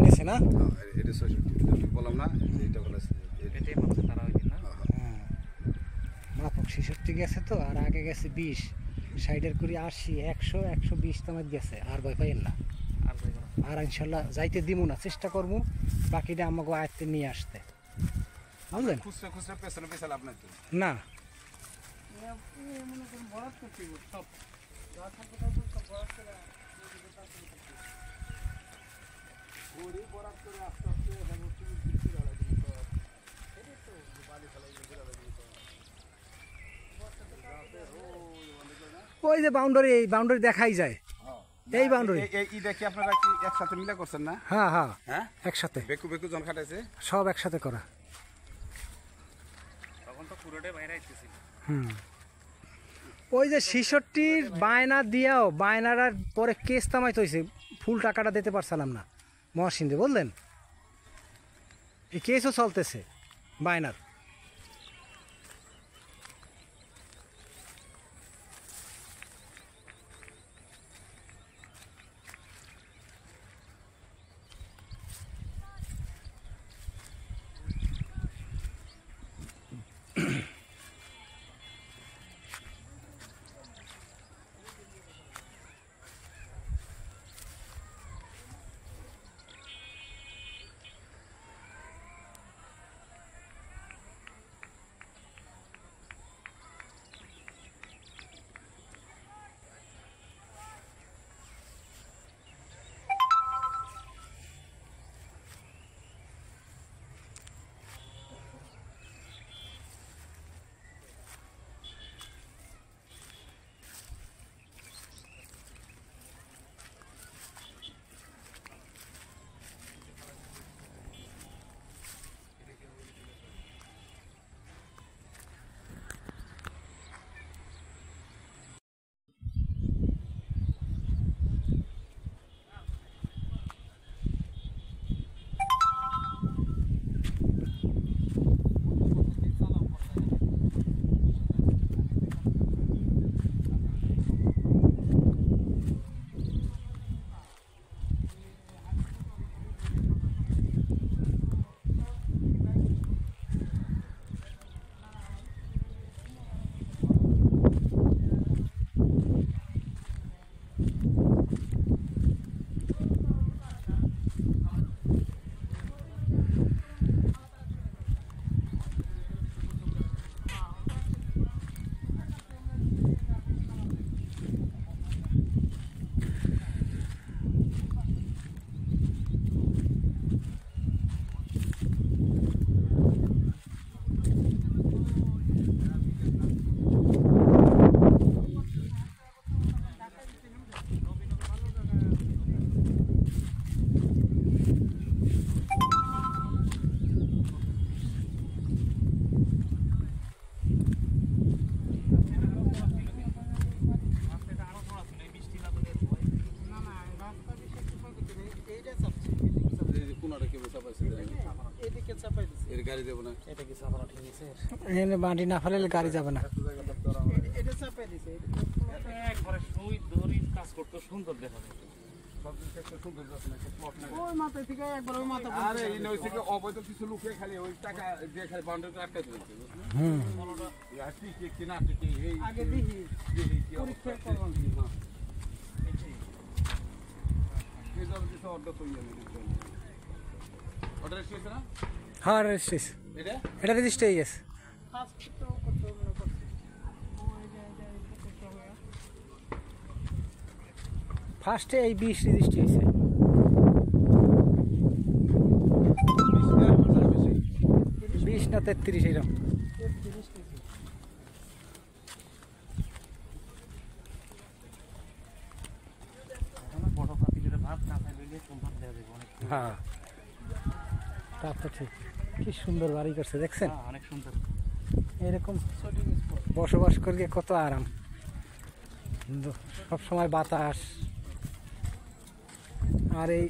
নিয়েছে না বললাম না মাপক 66 গেছে তো, আর আগে গেছে 20, সাইডের করে 80, 100, 120 তোমার গেছে। আর ভয় পাইয়েন না, আর ইনশাল্লাহ যাইতে দিব না, চেষ্টা করবো বাকিটা আমাকে আয়ত্তে নিয়ে আসতে, বুঝলেন? খুচরা খুচরা পেছনে পেছাল আপনার তো না ওই যে বাউন্ডারি, এই বাউন্ডারি দেখাই যায়, এই বাউন্ডারি। এইটা কি আপনারা কি একসাথে মিলা করছেন না? হ্যাঁ হ্যাঁ হ্যাঁ একসাথে, বেকু বেকু জন খাটাইছে সব একসাথে করা। তখন তো পুরোটাই বাইরে আইতেছিল। ওই যে 66 বায়না দিয়াও বায়নার পরে কেস তামাইতে হয়েছে, ফুল টাকাটা দিতে পারছিলাম না মহাসিন্দে, বললেন? এই কেসও চলতেছে বায়নার। বাঁটি না ফেলে গাড়ি যাবে না। হ্যাঁ এটা রেজিস্টার হয়ে গেছে। ফার্স্টে এই 20 রেজিস্টার হয়েছে। বিশ না 33 এরকম। হ্যাঁ তা তো ঠিক। কি সুন্দর বাড়ি করছে দেখছেন? অনেক সুন্দর। এরকম বসবাস করিয়ে কত আরাম, সব সময় বাতাস। আর এই